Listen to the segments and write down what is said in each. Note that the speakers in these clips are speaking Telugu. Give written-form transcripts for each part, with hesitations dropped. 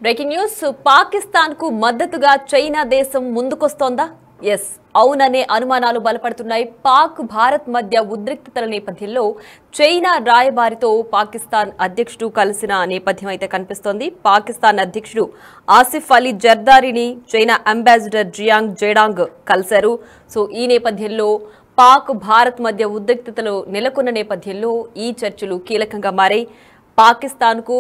బ్రేకింగ్ న్యూస్ పాకిస్తాన్ కు మద్దతుగా చైనా దేశం ముందుకొస్తోందా? ఎస్, అవుననే అనుమానాలు బలపడుతున్నాయి. పాక్ భారత్ మధ్య ఉద్రిక్తతల నేపథ్యంలో చైనా రాయబారితో పాకిస్తాన్ అధ్యక్షుడు కలిసిన నేపథ్యం అయితే కనిపిస్తోంది. పాకిస్తాన్ అధ్యక్షుడు ఆసిఫ్ అలీ జర్దారీని చైనా అంబాసిడర్ జియాంగ్ జెడాంగ్ కలిశారు. సో ఈ నేపథ్యంలో పాక్ భారత్ మధ్య ఉద్రిక్తతలు నెలకొన్న నేపథ్యంలో ఈ చర్చలు కీలకంగా మారాయి. పాకిస్తాన్ కు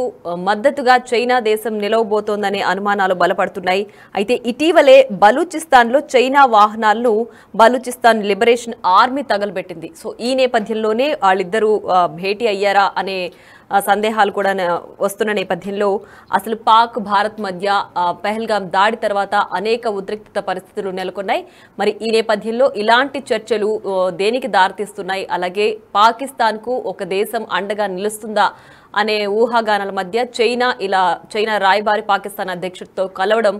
మద్దతుగా చైనా దేశం నిలవబోతోందనే అనుమానాలు బలపడుతున్నాయి. అయితే ఇటీవలే బలూచిస్తాన్ లో చైనా వాహనాలను బలూచిస్తాన్ లిబరేషన్ ఆర్మీ తగలబెట్టింది. సో ఈ నేపథ్యంలోనే వాళ్ళిద్దరూ భేటీ అయ్యారా అనే సందేహాలు కూడా వస్తున్న నేపథ్యంలో అసలు పాక్ భారత్ మధ్య పహల్గాం దాడి తర్వాత అనేక ఉద్రిక్తత పరిస్థితులు నెలకొన్నాయి. మరి ఈ నేపథ్యంలో ఇలాంటి చర్చలు దేనికి దారితీస్తున్నాయి, అలాగే పాకిస్తాన్ కు ఒక దేశం అండగా నిలుస్తుందా అనే ఊహాగానాల మధ్య చైనా రాయబారి పాకిస్తాన్ అధ్యక్షుడితో కలవడం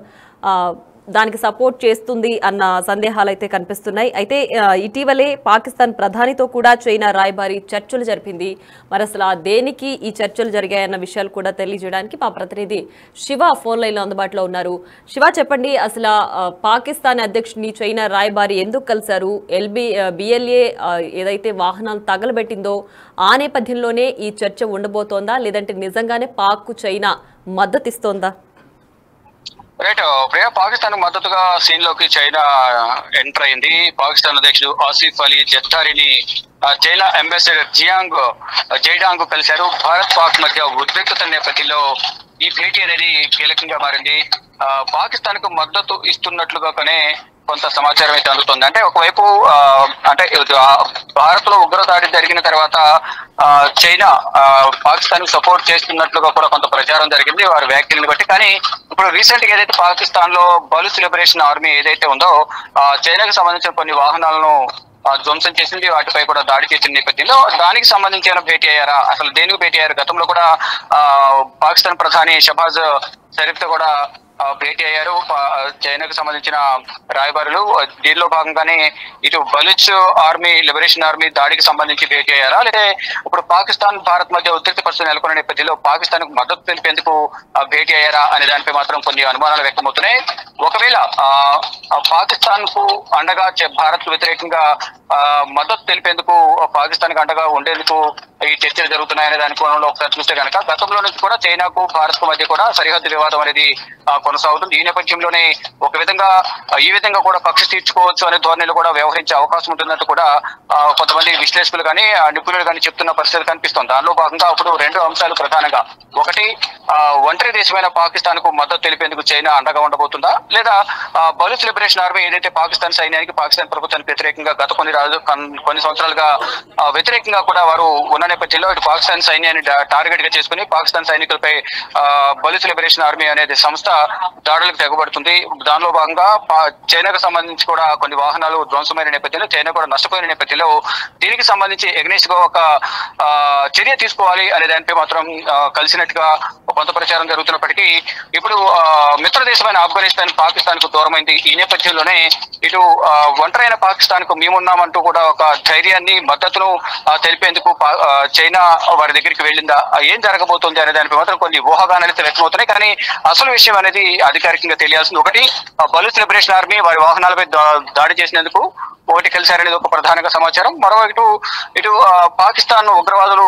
దానికి సపోర్ట్ చేస్తుంది అన్న సందేహాలు అయితే కనిపిస్తున్నాయి. అయితే ఇటీవలే పాకిస్తాన్ ప్రధానితో కూడా చైనా రాయబారి చర్చలు జరిపింది. మరి అసలు దేనికి ఈ చర్చలు జరిగాయన్న విషయాలు కూడా తెలియజేయడానికి మా ప్రతినిధి శివ ఫోన్ లైన్లో అందుబాటులో ఉన్నారు. శివ, చెప్పండి, అసలు పాకిస్తాన్ అధ్యక్షుడిని చైనా రాయబారి ఎందుకు కలిశారు? బిఎల్ఏ ఏదైతే వాహనాలు తగలబెట్టిందో ఆ నేపథ్యంలోనే ఈ చర్చ ఉండబోతోందా, లేదంటే నిజంగానే పాక్ చైనా మద్దతిస్తోందా? రైట్ ప్రియా, పాకిస్తాన్ మద్దతుగా సీన్ లోకి చైనా ఎంటర్ అయింది. పాకిస్తాన్ అధ్యక్షుడు ఆసిఫ్ అలీ జర్దారీని చైనా అంబాసిడర్ జియాంగ్ జైడాంగ్ కలిశారు. భారత్ పాక్ మధ్య ఉద్రిక్తత నేపథ్యంలో ఈ భేటీ అనేది కీలకంగా మారింది. పాకిస్తాన్ కు మద్దతు ఇస్తున్నట్లుగానే కొంత సమాచారం అయితే అందుతుంది. అంటే ఒకవైపు అంటే భారత్ లో ఉగ్రదాడి జరిగిన తర్వాత చైనా పాకిస్తాన్ కు సపోర్ట్ చేస్తున్నట్లుగా కూడా కొంత ప్రచారం జరిగింది వారి వ్యాఖ్యలను బట్టి. కానీ ఇప్పుడు రీసెంట్ గా ఏదైతే పాకిస్తాన్ లో బలూచ్ లిబరేషన్ ఆర్మీ ఏదైతే ఉందో చైనాకు సంబంధించిన కొన్ని వాహనాలను ధ్వంసం చేసింది, వాటిపై కూడా దాడి చేసిన నేపథ్యంలో దానికి సంబంధించిన భేటీ అయ్యారా, అసలు దేనికి భేటీ అయ్యారు? గతంలో కూడా పాకిస్తాన్ ప్రధాని షహబాజ్ షరీఫ్ తో కూడా భేటీ అయ్యారు చైనాకు సంబంధించిన రాయబారులు. దీనిలో భాగంగానే ఇటు బలూచ్ ఆర్మీ లిబరేషన్ ఆర్మీ దాడికి సంబంధించి భేటీ అయ్యారా, లేదా ఇప్పుడు పాకిస్తాన్ భారత్ మధ్య ఉద్రిక్త పరిస్థితులు నెలకొన్న నేపథ్యంలో పాకిస్తాన్ కు మద్దతు తెలిపేందుకు భేటీ అయ్యారా అనే దానిపై మాత్రం కొన్ని అనుమానాలు వ్యక్తమవుతున్నాయి. ఒకవేళ పాకిస్తాన్ కు అండగా భారత్ వ్యతిరేకంగా మద్దతు తెలిపేందుకు పాకిస్తాన్ కు అండగా ఉండేందుకు ఈ చర్చలు జరుగుతున్నాయనే దాని కోణంలో ఒకసారి చూస్తే కనుక గతంలో నుంచి కూడా చైనాకు భారత్ కు మధ్య కూడా సరిహద్దు వివాదం అనేది కొనసాగుతుంది. ఈ నేపథ్యంలోనే ఒక విధంగా ఈ విధంగా కూడా కక్ష తీర్చుకోవచ్చు అనే ధోరణిలో కూడా వ్యవహరించే అవకాశం ఉంటున్నట్టు కూడా కొంతమంది విశ్లేషకులు కానీ నిపుణులు కానీ చెప్తున్న పరిస్థితి కనిపిస్తుంది. దానిలో భాగంగా ఇప్పుడు రెండు అంశాలు ప్రధానంగా, ఒకటి ఒంటరి దేశమైన పాకిస్తాన్ కు మద్దతు తెలిపేందుకు చైనా అండగా ఉండబోతుందా, లేదా బలూచ్ లిబరేషన్ ఆర్మీ ఏదైతే పాకిస్తాన్ సైన్యానికి పాకిస్తాన్ ప్రభుత్వానికి వ్యతిరేకంగా గత కొన్ని సంవత్సరాలుగా వ్యతిరేకంగా కూడా వారు ఉన్న నేపథ్యంలో ఇటు పాకిస్తాన్ సైన్యాన్ని టార్గెట్ గా చేసుకుని పాకిస్తాన్ సైనికులపై బలూచ్ లిబరేషన్ ఆర్మీ అనేది సంస్థ దాడులకు తెగబడుతుంది. దానిలో భాగంగా చైనాకు సంబంధించి కూడా కొన్ని వాహనాలు ధ్వంసమైన నేపథ్యంలో చైనా కూడా నష్టపోయిన నేపథ్యంలో దీనికి సంబంధించి ఎగ్నెస్ట్ గా ఒక చర్య తీసుకోవాలి అనే దానిపై మాత్రం కలిసినట్టుగా కొంత ప్రచారం జరుగుతున్నప్పటికీ ఇప్పుడు మిత్ర దేశమైన ఆఫ్ఘనిస్తాన్ పాకిస్తాన్ కు దూరమైంది. ఈ నేపథ్యంలోనే ఇటు ఒంటరైన పాకిస్తాన్ కు మేమున్నామంటూ కూడా ఒక ధైర్యాన్ని మద్దతును తెలిపేందుకు చైనా వారి దగ్గరికి వెళ్ళిందా, ఏం జరగబోతుంది అనే దానిపై మాత్రం కొన్ని ఊహాగానాలు అయితే వ్యక్తమవుతున్నాయి. కానీ అసలు విషయం అనేది అధికారికంగా తెలియాల్సింది. ఒకటి, బలూచ్ లిబరేషన్ ఆర్మీ వారి వాహనాలపై దాడి చేసినందుకు ఒకటి కలిశారనేది ఒక ప్రధానంగా సమాచారం. మరోవైపు ఇటు పాకిస్తాన్ ఉగ్రవాదులు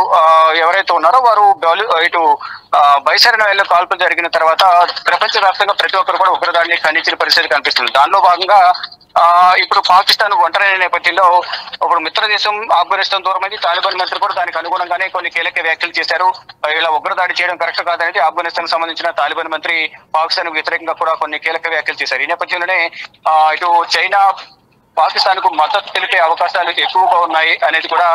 ఎవరైతే ఉన్నారో వారు ఇటు బైసరణ వేళ కాల్పులు జరిగిన తర్వాత ప్రపంచవ్యాప్తంగా ప్రతి ఒక్కరు కూడా ఉగ్రదాడిని ఖండించిన పరిస్థితి కనిపిస్తుంది. దానిలో భాగంగా ఇప్పుడు పాకిస్తాన్ ఒంటరైన నేపథ్యంలో ఇప్పుడు మిత్ర దేశం ఆఫ్ఘనిస్తాన్ దూరమైంది. తాలిబాన్ మంత్రులు కూడా దానికి అనుగుణంగానే కొన్ని కీలక వ్యాఖ్యలు చేశారు. ఇలా ఉగ్రదాడి చేయడం కరెక్ట్ కాదనేది ఆఫ్ఘనిస్తాన్ సంబంధించిన తాలిబాన్ మంత్రి పాకిస్తాన్ వ్యతిరేకంగా కూడా కొన్ని కీలక వ్యాఖ్యలు చేశారు. ఈ నేపథ్యంలోనే ఇటు చైనా పాకిస్తాన్ కు మద్దతు తెలిపే అవకాశాలు ఎక్కువగా ఉన్నాయి అనేది కూడా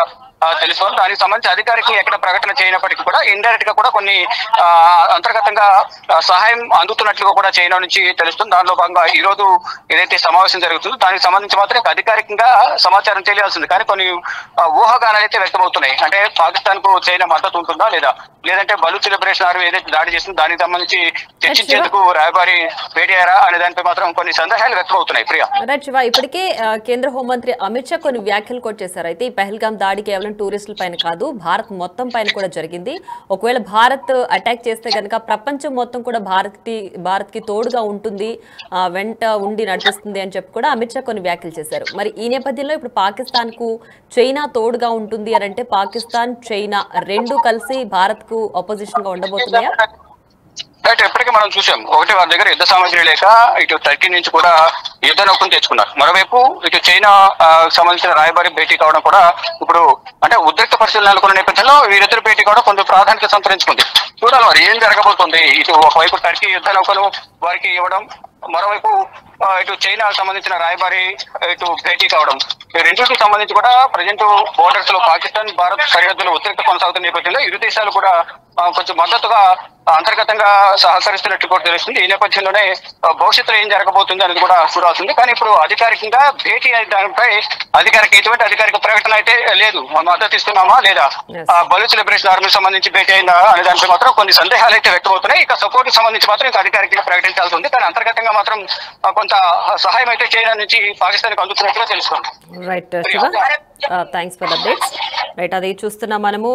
తెలుసుకోవాలి. దానికి సంబంధించి అధికారికంగా ఎక్కడ ప్రకటన చేయనప్పటికీ కూడా ఇండైరెక్ట్ గా కూడా కొన్ని అంతర్గతంగా సహాయం అందుతున్నట్లుగా కూడా చైనా నుంచి తెలుస్తుంది. దానిలో భాగంగా ఈ రోజు ఏదైతే సమావేశం జరుగుతుందో దానికి సంబంధించి మాత్రం అధికారికంగా సమాచారం తెలియాల్సింది. కానీ కొన్ని ఊహాగానాలు అయితే వ్యక్తమవుతున్నాయి. అంటే పాకిస్తాన్ కు చైనా మద్దతు ఉంటుందా లేదా, లేదంటే బలూచ్ లిబరేషన్ ఆర్మీ ఏదైతే దాడి చేసిందో దానికి సంబంధించి చర్చించేందుకు రాయబారి భేటీయారా అనే దానిపై మాత్రం కొన్ని సందేహాలు వ్యక్తమవుతున్నాయి. ప్రియా, ఇప్పటికే కేంద్ర హోంమంత్రి అమిత్ షా కొన్ని వ్యాఖ్యలు కూడా చేశారు. అయితే ఈ పహల్గాం దాడికి కేవలం టూరిస్టుల పైన కాదు, భారత్ మొత్తం పైన కూడా జరిగింది. ఒకవేళ భారత్ అటాక్ చేస్తే కనుక ప్రపంచం మొత్తం కూడా భారత్కి తోడుగా ఉంటుంది, వెంట ఉండి నడిపిస్తుంది అని చెప్పి కూడా అమిత్ షా కొన్ని వ్యాఖ్యలు చేశారు. మరి ఈ నేపథ్యంలో ఇప్పుడు పాకిస్తాన్కు చైనా తోడుగా ఉంటుంది అని అంటే పాకిస్తాన్, చైనా రెండు కలిసి భారత్కు ఆపోజిషన్ గా ఉండబోతున్నాయా? రైట్, ఎప్పటికీ మనం చూసాం. ఒకటి, వారి దగ్గర యుద్ధ సామాగ్రి లేక ఇటు టర్కీ నుంచి కూడా యుద్ధ నౌకను తెచ్చుకున్నారు. మరోవైపు ఇటు చైనా సంబంధించిన రాయబారి భేటీ కావడం కూడా ఇప్పుడు అంటే ఉద్రిక్త పరిస్థితులు నెలకొన్న నేపథ్యంలో వీరిద్దరు భేటీ కూడా కొంచెం ప్రాధాన్యత సంతరించుకుంది. చూడాలి మరి ఏం జరగబోతుంది. ఇటు ఒకవైపు టర్కీ యుద్ధ నౌకను వారికి ఇవ్వడం, మరోవైపు ఇటు చైనా సంబంధించిన రాయబారి ఇటు భేటీ కావడం, ఈ రెండింటికి సంబంధించి కూడా ప్రజెంట్ బోర్డర్స్ లో పాకిస్తాన్ భారత్ సరిహద్దులు ఉద్రిక్త కొనసాగుతున్న నేపథ్యంలో ఇరు దేశాలు కూడా కొంచెం మద్దతుగా అంతర్గతంగా సహకరిస్తున్నట్టు కూడా తెలుస్తుంది. ఈ నేపథ్యంలోనే భవిష్యత్తులో ఏం జరగబోతుంది అనేది కూడా చూడాల్సింది. కానీ ఇప్పుడు అధికారికంగా భేటీ అనే దానిపై ఎటువంటి అధికారిక ప్రకటన అయితే లేదు. మద్దతు ఇస్తున్నామా లేదా, బలూచ్ లిబరేషన్ ఆర్మీ సంబంధించి భేటీ అయిందా అనే దానిపై మాత్రం కొన్ని సందేహాలు అయితే వ్యక్తమవుతున్నాయి. ఇక సపోర్ట్ కి సంబంధించి మాత్రం ఇంకా అధికారికంగా ప్రకటించాల్సి ఉంది. కానీ అంతర్గతంగా మాత్రం కొంత సహాయం అయితే చైనా నుంచి పాకిస్తాన్ కు అందుతున్నట్టుగా తెలుస్తుంది. Right Shiva, thanks for updates. Right, అది చూస్తున్నాం మనము.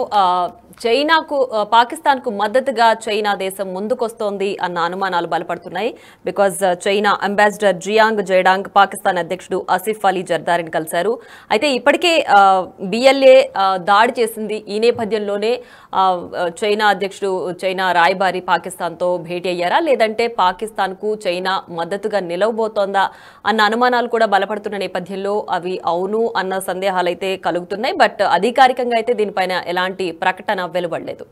చైనాకు పాకిస్తాన్కు మద్దతుగా చైనా దేశం ముందుకొస్తోంది అన్న అనుమానాలు బలపడుతున్నాయి. Because China ambassador Jiang Zaidong Pakistan అధ్యక్షుడు ఆసిఫ్ అలీ జర్దారిని కలిశారు. అయితే ఇప్పటికే బిఎల్ఏ దాడి చేసింది. ఈ నేపథ్యంలోనే చైనా అధ్యక్షుడు, చైనా రాయబారి పాకిస్తాన్తో భేటీ అయ్యారా, లేదంటే పాకిస్తాన్కు చైనా మద్దతుగా నిలవబోతోందా అన్న అనుమానాలు కూడా బలపడుతున్న నేపథ్యంలో అవి అవును అన్న సందేహాలు అయితే కలుగుతున్నాయి. బట్ అధికారికంగా అయితే దీనిపైన ఎలాంటి ప్రకటన వెలువడలేదు.